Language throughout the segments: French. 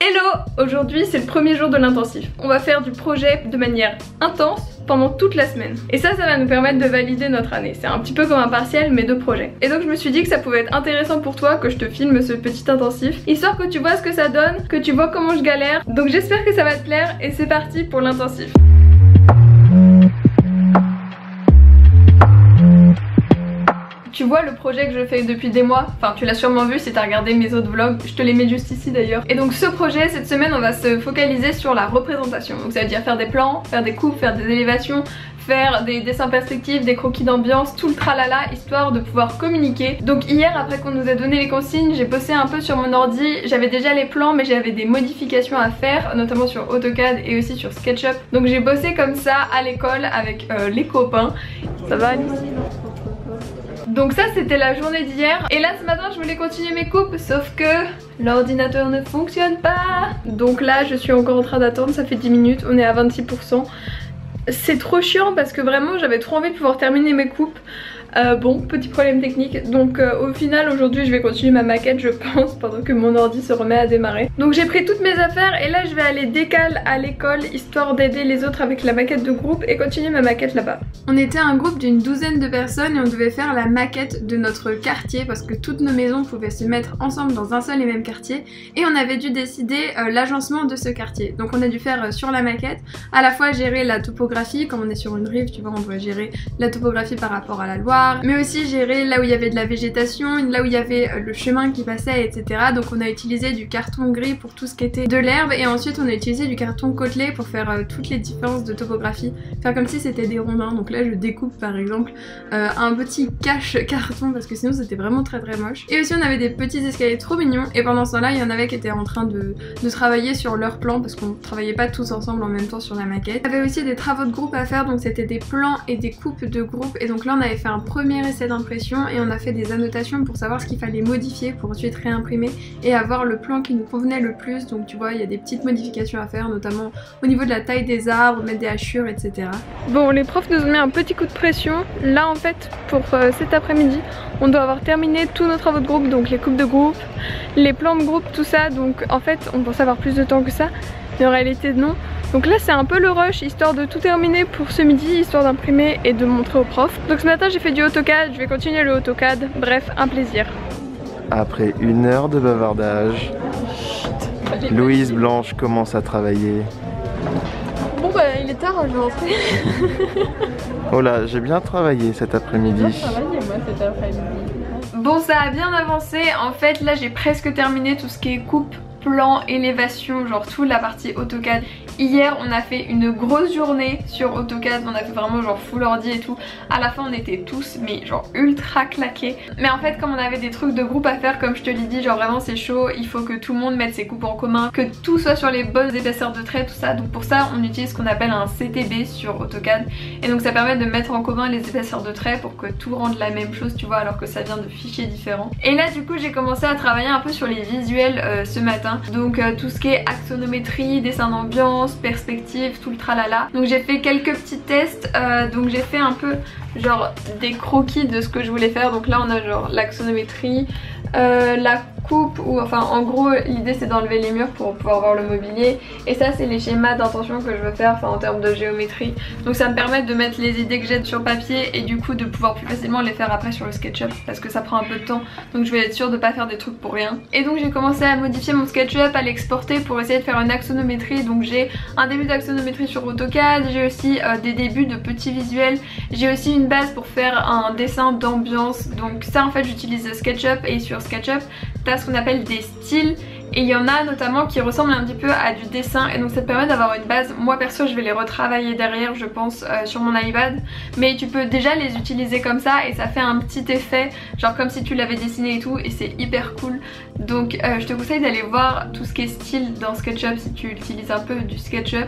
Hello! Aujourd'hui c'est le premier jour de l'intensif. On va faire du projet de manière intense pendant toute la semaine. Et ça va nous permettre de valider notre année. C'est un petit peu comme un partiel mais de projet. Et donc je me suis dit que ça pouvait être intéressant pour toi que je te filme ce petit intensif, histoire que tu vois ce que ça donne, que tu vois comment je galère. Donc j'espère que ça va te plaire et c'est parti pour l'intensif. Tu vois le projet que je fais depuis des mois, enfin tu l'as sûrement vu si t'as regardé mes autres vlogs, je te les mets juste ici d'ailleurs. Et donc ce projet, cette semaine on va se focaliser sur la représentation. Donc ça veut dire faire des plans, faire des coupes, faire des élévations, faire des dessins perspectives, des croquis d'ambiance, tout le tralala, histoire de pouvoir communiquer. Donc hier après qu'on nous a donné les consignes, j'ai bossé un peu sur mon ordi, j'avais déjà les plans mais j'avais des modifications à faire, notamment sur AutoCAD et aussi sur SketchUp. Donc j'ai bossé comme ça à l'école avec les copains. Ça va Alice? Donc ça c'était la journée d'hier. Et là ce matin je voulais continuer mes coupes, sauf que l'ordinateur ne fonctionne pas. Donc là je suis encore en train d'attendre, ça fait 10 minutes, on est à 26%. C'est trop chiant parce que vraiment j'avais trop envie de pouvoir terminer mes coupes. Bon, petit problème technique. Donc au final aujourd'hui je vais continuer ma maquette je pense pendant que mon ordi se remet à démarrer. Donc j'ai pris toutes mes affaires et là je vais aller décaler à l'école histoire d'aider les autres avec la maquette de groupe et continuer ma maquette là-bas. On était un groupe d'une douzaine de personnes et on devait faire la maquette de notre quartier parce que toutes nos maisons pouvaient se mettre ensemble dans un seul et même quartier et on avait dû décider l'agencement de ce quartier. Donc on a dû faire sur la maquette à la fois gérer la topographie, comme on est sur une rive tu vois on doit gérer la topographie par rapport à la Loire, mais aussi gérer là où il y avait de la végétation, là où il y avait le chemin qui passait, etc. Donc on a utilisé du carton gris pour tout ce qui était de l'herbe et ensuite on a utilisé du carton côtelé pour faire toutes les différences de topographie, faire comme si c'était des rondins. Donc là je découpe par exemple un petit cache carton parce que sinon c'était vraiment très moche. Et aussi on avait des petits escaliers trop mignons et pendant ce temps là il y en avait qui étaient en train de travailler sur leur plan parce qu'on travaillait pas tous ensemble en même temps sur la maquette. Il y avait aussi des travaux de groupe à faire, donc c'était des plans et des coupes de groupe et donc là on avait fait un premier essai d'impression et on a fait des annotations pour savoir ce qu'il fallait modifier pour ensuite réimprimer et avoir le plan qui nous convenait le plus. Donc tu vois il y a des petites modifications à faire, notamment au niveau de la taille des arbres, mettre des hachures, etc. Bon, les profs nous ont mis un petit coup de pression. Là en fait pour cet après-midi on doit avoir terminé tous nos travaux de groupe, donc les coupes de groupe, les plans de groupe, tout ça. Donc en fait on pensait avoir plus de temps que ça mais en réalité non. Donc là c'est un peu le rush histoire de tout terminer pour ce midi, histoire d'imprimer et de montrer aux profs. Donc ce matin j'ai fait du AutoCAD, je vais continuer le AutoCAD, bref un plaisir. Après 1 heure de bavardage, Louise Blanche commence à travailler. Bon bah il est tard, je vais rentrer. Oh là, j'ai bien travaillé cet après-midi. J'ai bien travaillé moi cet après-midi. Bon ça a bien avancé, en fait là j'ai presque terminé tout ce qui est coupe, plan, élévation, genre toute la partie AutoCAD. Hier on a fait une grosse journée sur AutoCAD, on a fait vraiment genre full ordi et tout. À la fin on était tous mais genre ultra claqués. Mais en fait comme on avait des trucs de groupe à faire, comme je te l'ai dit, genre vraiment c'est chaud, il faut que tout le monde mette ses coupes en commun, que tout soit sur les bonnes épaisseurs de traits, tout ça. Donc pour ça on utilise ce qu'on appelle un CTB sur AutoCAD. Et donc ça permet de mettre en commun les épaisseurs de traits pour que tout rende la même chose tu vois, alors que ça vient de fichiers différents. Et là du coup j'ai commencé à travailler un peu sur les visuels ce matin. Donc tout ce qui est axonométrie, dessin d'ambiance, perspective, tout le tralala. Donc j'ai fait quelques petits tests, donc j'ai fait un peu genre des croquis de ce que je voulais faire. Donc là on a genre l'axonométrie, la coupe, ou enfin en gros l'idée c'est d'enlever les murs pour pouvoir voir le mobilier, et ça c'est les schémas d'intention que je veux faire, enfin en termes de géométrie. Donc ça me permet de mettre les idées que j'ai sur papier et du coup de pouvoir plus facilement les faire après sur le SketchUp parce que ça prend un peu de temps, donc je vais être sûre de pas faire des trucs pour rien. Et donc j'ai commencé à modifier mon SketchUp, à l'exporter pour essayer de faire une axonométrie. Donc j'ai un début d'axonométrie sur AutoCAD, j'ai aussi des débuts de petits visuels, j'ai aussi une base pour faire un dessin d'ambiance. Donc ça en fait j'utilise SketchUp, et sur SketchUp t'as ce qu'on appelle des styles et il y en a notamment qui ressemblent un petit peu à du dessin, et donc ça te permet d'avoir une base. Moi perso je vais les retravailler derrière je pense sur mon iPad, mais tu peux déjà les utiliser comme ça et ça fait un petit effet genre comme si tu l'avais dessiné et tout, et c'est hyper cool. Donc je te conseille d'aller voir tout ce qui est style dans SketchUp si tu utilises un peu du SketchUp.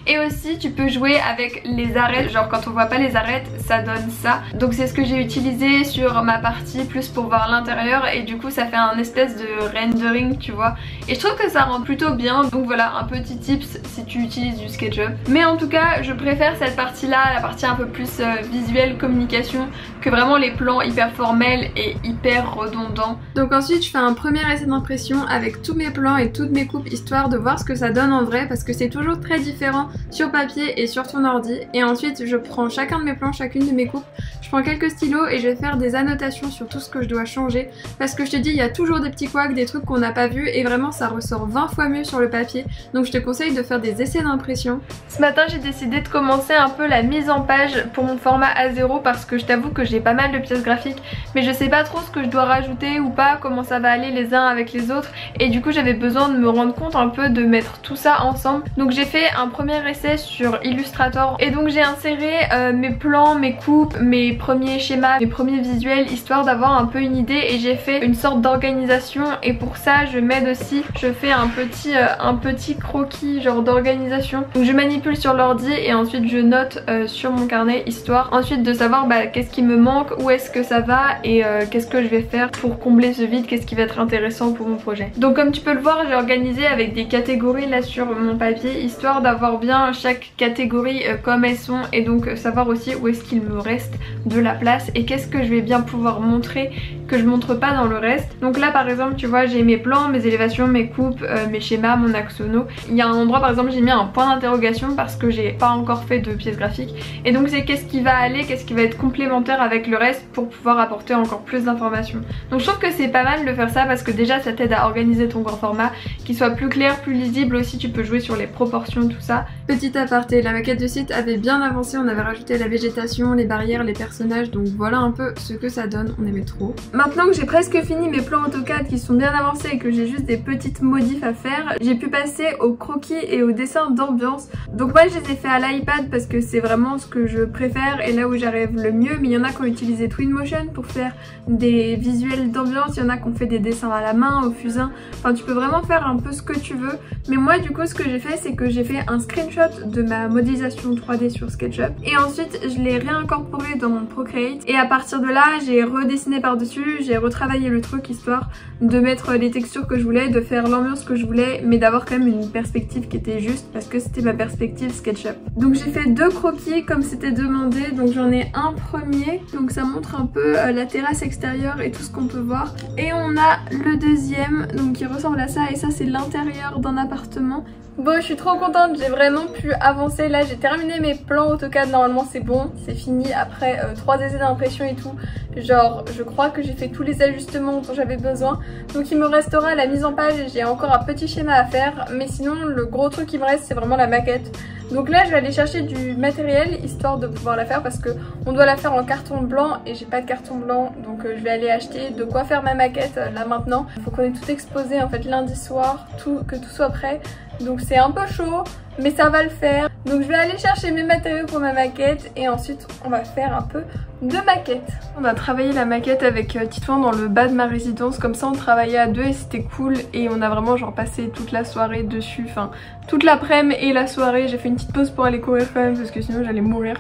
Et aussi tu peux jouer avec les arêtes, genre quand on voit pas les arêtes ça donne ça. Donc c'est ce que j'ai utilisé sur ma partie plus pour voir l'intérieur, et du coup ça fait un espèce de rendering tu vois. et je trouve que ça rend plutôt bien. Donc voilà, un petit tips si tu utilises du SketchUp. Mais en tout cas je préfère cette partie là, la partie un peu plus visuelle, communication, que vraiment les plans hyper formels et hyper redondants. Donc ensuite je fais un premier essai d'impression avec tous mes plans et toutes mes coupes, histoire de voir ce que ça donne en vrai, parce que c'est toujours très différent sur papier et sur ton ordi. Et ensuite je prends chacun de mes plans, chacune de mes coupes, je prends quelques stylos et je vais faire des annotations sur tout ce que je dois changer, parce que je te dis il y a toujours des petits couacs, des trucs qu'on n'a pas vus, et vraiment ça ressort 20 fois mieux sur le papier. Donc je te conseille de faire des essais d'impression. Ce matin j'ai décidé de commencer un peu la mise en page pour mon format A0, parce que je t'avoue que j'ai pas mal de pièces graphiques mais je sais pas trop ce que je dois rajouter ou pas, comment ça va aller les uns avec les autres, et du coup j'avais besoin de me rendre compte un peu de mettre tout ça ensemble. Donc j'ai fait un premier essai sur Illustrator et donc j'ai inséré mes plans, mes coupes, mes premiers schémas, mes premiers visuels, histoire d'avoir un peu une idée, et j'ai fait une sorte d'organisation. Et pour ça je m'aide aussi, je fais un petit croquis genre d'organisation. Donc je manipule sur l'ordi et ensuite je note sur mon carnet, histoire ensuite de savoir qu'est-ce qui me manque, où est-ce que ça va, et qu'est-ce que je vais faire pour combler ce vide, qu'est-ce qui va être intéressant pour mon projet. Donc comme tu peux le voir, j'ai organisé avec des catégories là sur mon papier, histoire d'avoir bien chaque catégorie comme elles sont, et donc savoir aussi où est-ce qu'il me reste de la place et qu'est-ce que je vais bien pouvoir montrer que je montre pas dans le reste. Donc là par exemple tu vois, j'ai mes plans, mes élévations, mes coupes, mes schémas, mon axono. Il y a un endroit par exemple j'ai mis un point d'interrogation parce que j'ai pas encore fait de pièces graphiques, et donc c'est qu'est-ce qui va aller, qu'est-ce qui va être complémentaire avec le reste pour pouvoir apporter encore plus d'informations. Donc je trouve que c'est pas mal de faire ça, parce que déjà ça t'aide à organiser ton grand format, qu'il soit plus clair, plus lisible aussi. Tu peux jouer sur les proportions, tout ça. Petit aparté, la maquette de site avait bien avancé, on avait rajouté la végétation, les barrières, les personnages, donc voilà un peu ce que ça donne, on aimait trop. Maintenant que j'ai presque fini mes plans AutoCAD qui sont bien avancés et que j'ai juste des petites modifs à faire, j'ai pu passer au croquis et au dessin d'ambiance. Donc moi je les ai fait à l'iPad parce que c'est vraiment ce que je préfère et là où j'arrive le mieux, mais il y en a qui ont utilisé Twinmotion pour faire des visuels d'ambiance, il y en a qui ont fait des dessins à la main, au fusain, enfin tu peux vraiment faire un peu ce que tu veux. Mais moi du coup ce que j'ai fait, c'est que j'ai fait un screenshot de ma modélisation 3D sur SketchUp et ensuite je l'ai réincorporé dans mon Procreate, et à partir de là j'ai redessiné par dessus, j'ai retravaillé le truc histoire de mettre les textures que je voulais, de faire l'ambiance que je voulais, mais d'avoir quand même une perspective qui était juste parce que c'était ma perspective SketchUp. Donc j'ai fait 2 croquis comme c'était demandé, donc j'en ai un premier, donc ça montre un peu la terrasse extérieure et tout ce qu'on peut voir, et on a le deuxième donc qui ressemble à ça, et ça c'est l'intérieur d'un appartement. Bon, je suis trop contente, j'ai vraiment pu avancer. Là j'ai terminé mes plans AutoCAD, normalement c'est bon, c'est fini après 3 essais d'impression et tout. Genre je crois que j'ai fait tous les ajustements dont j'avais besoin. Donc il me restera la mise en page et j'ai encore un petit schéma à faire. Mais sinon le gros truc qui me reste c'est vraiment la maquette. Donc là je vais aller chercher du matériel histoire de pouvoir la faire, parce que on doit la faire en carton blanc et j'ai pas de carton blanc, donc je vais aller acheter de quoi faire ma maquette là maintenant. Il faut qu'on ait tout exposé en fait lundi soir, que tout soit prêt. Donc c'est un peu chaud mais ça va le faire. Donc je vais aller chercher mes matériaux pour ma maquette et ensuite on va faire un peu de maquette. On a travaillé la maquette avec Titouan dans le bas de ma résidence, comme ça on travaillait à 2 et c'était cool, et on a vraiment genre passé toute la soirée dessus, enfin toute l'après-midi et la soirée. J'ai fait une petite pause pour aller courir quand même parce que sinon j'allais mourir.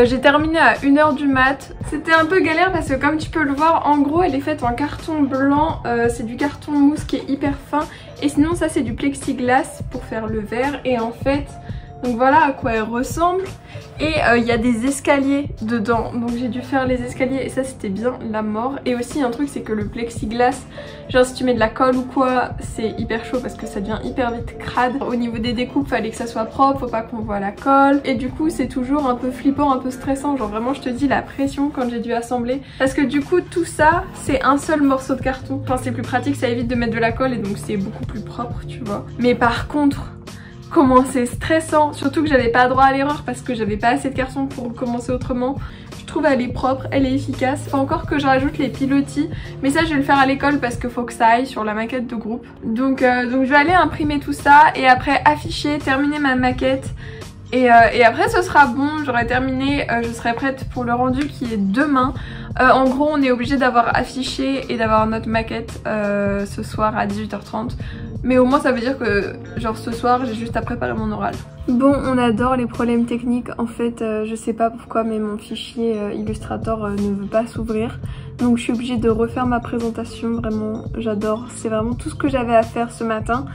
J'ai terminé à 1h du mat. C'était un peu galère parce que comme tu peux le voir, en gros elle est faite en carton blanc, c'est du carton mousse qui est hyper fin, et sinon ça c'est du plexiglas pour faire le verre, et en fait donc voilà à quoi elle ressemble. Et il y a des escaliers dedans, donc j'ai dû faire les escaliers et ça c'était bien la mort. Et aussi un truc c'est que le plexiglas, genre si tu mets de la colle ou quoi, c'est hyper chaud parce que ça devient hyper vite crade. Au niveau des découpes fallait que ça soit propre, faut pas qu'on voit la colle, et du coup c'est toujours un peu flippant, un peu stressant, genre vraiment je te dis la pression quand j'ai dû assembler, parce que du coup tout ça c'est un seul morceau de carton. Enfin c'est plus pratique, ça évite de mettre de la colle et donc c'est beaucoup plus propre tu vois. Mais par contre comment c'est stressant, surtout que j'avais pas droit à l'erreur parce que j'avais pas assez de carton pour commencer autrement. Je trouve elle est propre, elle est efficace. Faut encore que je rajoute les pilotis, mais ça je vais le faire à l'école parce qu'il faut que ça aille sur la maquette de groupe. Donc je vais aller imprimer tout ça et après afficher, terminer ma maquette. Et après ce sera bon, j'aurai terminé, je serai prête pour le rendu qui est demain. En gros on est obligé d'avoir affiché et d'avoir notre maquette ce soir à 18h30. Mais au moins ça veut dire que genre ce soir j'ai juste à préparer mon oral. Bon, on adore les problèmes techniques. En fait je sais pas pourquoi mais mon fichier Illustrator ne veut pas s'ouvrir. Donc je suis obligée de refaire ma présentation, vraiment j'adore. C'est vraiment tout ce que j'avais à faire ce matin.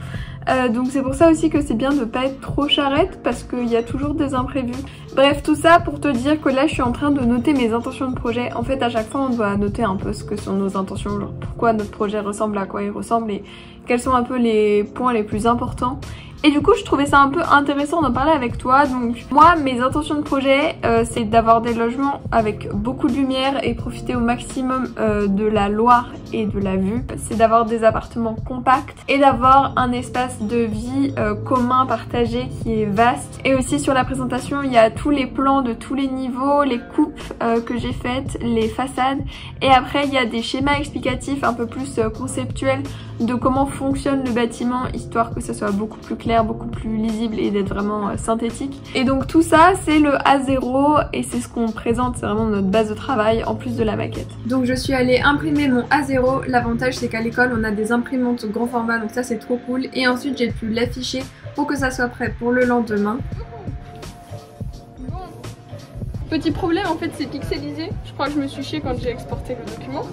Donc c'est pour ça aussi que c'est bien de pas être trop charrette parce qu'il y a toujours des imprévus. Bref, tout ça pour te dire que là je suis en train de noter mes intentions de projet. En fait à chaque fois on doit noter un peu ce que sont nos intentions, genre pourquoi notre projet ressemble à quoi il ressemble et quels sont un peu les points les plus importants. Et du coup je trouvais ça un peu intéressant d'en parler avec toi. Donc moi mes intentions de projet c'est d'avoir des logements avec beaucoup de lumière et profiter au maximum de la Loire et de la vue. C'est d'avoir des appartements compacts et d'avoir un espace de vie commun partagé qui est vaste. Et aussi sur la présentation il y a tous les plans de tous les niveaux, les coupes que j'ai faites, les façades. Et après il y a des schémas explicatifs un peu plus conceptuels de comment fonctionne le bâtiment, histoire que ça soit beaucoup plus clair, beaucoup plus lisible et d'être vraiment synthétique. Et donc tout ça c'est le A0 et c'est ce qu'on présente, c'est vraiment notre base de travail en plus de la maquette. Donc je suis allée imprimer mon A0, l'avantage c'est qu'à l'école on a des imprimantes grand format donc ça c'est trop cool. Et ensuite j'ai pu l'afficher pour que ça soit prêt pour le lendemain. Petit problème en fait c'est pixelisé, je crois que je me suis chiée quand j'ai exporté le document.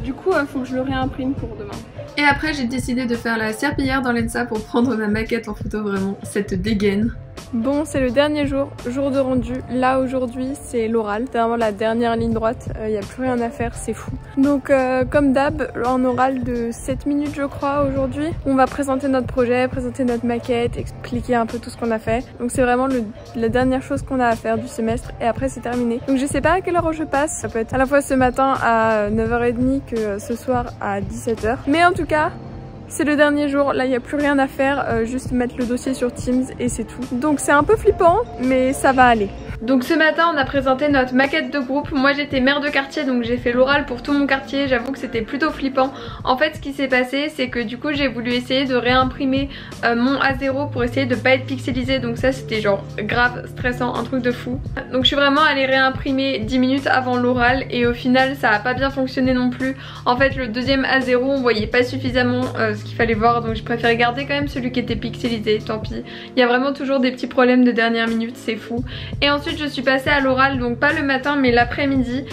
Du coup il faut que je le réimprime pour demain. Et après j'ai décidé de faire la serpillière dans l'ENSA pour prendre ma maquette en photo, vraiment cette dégaine. Bon, c'est le dernier jour de rendu. Là aujourd'hui c'est l'oral, c'est vraiment la dernière ligne droite, il n'y a plus rien à faire, c'est fou. Donc comme d'hab, en oral de 7 minutes je crois aujourd'hui, on va présenter notre projet, présenter notre maquette, expliquer un peu tout ce qu'on a fait. Donc c'est vraiment la dernière chose qu'on a à faire du semestre et après c'est terminé. Donc je sais pas à quelle heure je passe, ça peut être à la fois ce matin à 9h30 que ce soir à 17h. Mais en tout cas, c'est le dernier jour, là il n'y a plus rien à faire, juste mettre le dossier sur Teams et c'est tout. Donc c'est un peu flippant, mais ça va aller. Donc ce matin on a présenté notre maquette de groupe. Moi j'étais maire de quartier donc j'ai fait l'oral pour tout mon quartier. J'avoue que c'était plutôt flippant. En fait ce qui s'est passé c'est que du coup j'ai voulu essayer de réimprimer mon A0 pour essayer de pas être pixelisé. Donc ça c'était genre grave stressant, un truc de fou. Donc je suis vraiment allée réimprimer 10 minutes avant l'oral et au final ça a pas bien fonctionné non plus. En fait le deuxième A0 on voyait pas suffisamment ce qu'il fallait voir donc je préférais garder quand même celui qui était pixelisé, tant pis. Il y a vraiment toujours des petits problèmes de dernière minute, c'est fou. Et ensuite je suis passée à l'oral, donc pas le matin mais l'après-midi.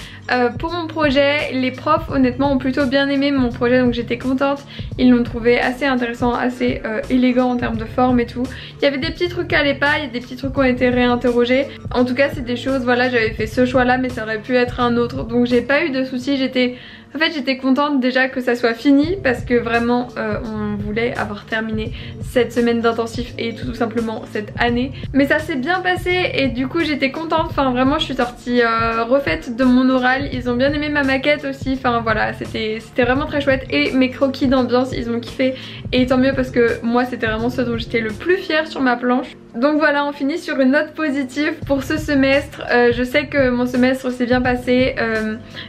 Pour mon projet, les profs honnêtement ont plutôt bien aimé mon projet donc j'étais contente. Ils l'ont trouvé assez intéressant, assez élégant en termes de forme et tout. Il y avait des petits trucs qui allaient pas, il y a des petits trucs qui ont été réinterrogés. En tout cas c'est des choses, voilà j'avais fait ce choix là mais ça aurait pu être un autre. Donc j'ai pas eu de soucis, en fait j'étais contente déjà que ça soit fini parce que vraiment on voulait avoir terminé cette semaine d'intensif et tout simplement cette année. Mais ça s'est bien passé et du coup j'étais contente, enfin vraiment je suis sortie refaite de mon oral. Ils ont bien aimé ma maquette aussi, enfin voilà c'était vraiment très chouette. Et mes croquis d'ambiance ils ont kiffé et tant mieux parce que moi c'était vraiment ce dont j'étais le plus fière sur ma planche. Donc voilà, on finit sur une note positive pour ce semestre. Je sais que mon semestre s'est bien passé,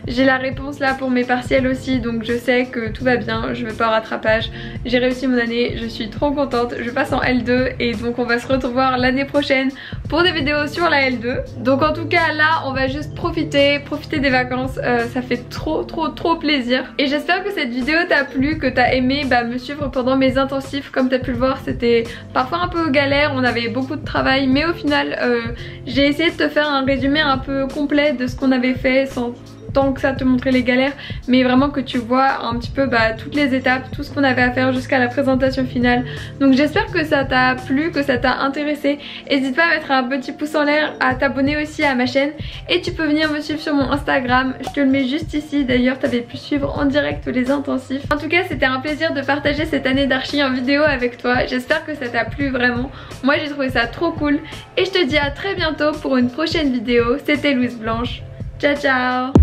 j'ai la réponse là pour mes partiels aussi donc je sais que tout va bien, je vais pas au rattrapage. J'ai réussi mon année, je suis trop contente, je passe en L2 et donc on va se retrouver l'année prochaine pour des vidéos sur la L2. Donc en tout cas là on va juste profiter des vacances, ça fait trop plaisir. Et j'espère que cette vidéo t'a plu, que t'as aimé me suivre pendant mes intensifs. Comme t'as pu le voir c'était parfois un peu galère, on avait beaucoup de travail mais au final j'ai essayé de te faire un résumé un peu complet de ce qu'on avait fait sans tant que ça te montrer les galères mais vraiment que tu vois un petit peu toutes les étapes, tout ce qu'on avait à faire jusqu'à la présentation finale. Donc j'espère que ça t'a plu, que ça t'a intéressé. N'hésite pas à mettre un petit pouce en l'air, à t'abonner aussi à ma chaîne et tu peux venir me suivre sur mon Instagram, je te le mets juste ici. D'ailleurs t'avais pu suivre en direct les intensifs. En tout cas c'était un plaisir de partager cette année d'archi en vidéo avec toi. J'espère que ça t'a plu vraiment, moi j'ai trouvé ça trop cool et je te dis à très bientôt pour une prochaine vidéo. C'était Louise Blanche, ciao ciao.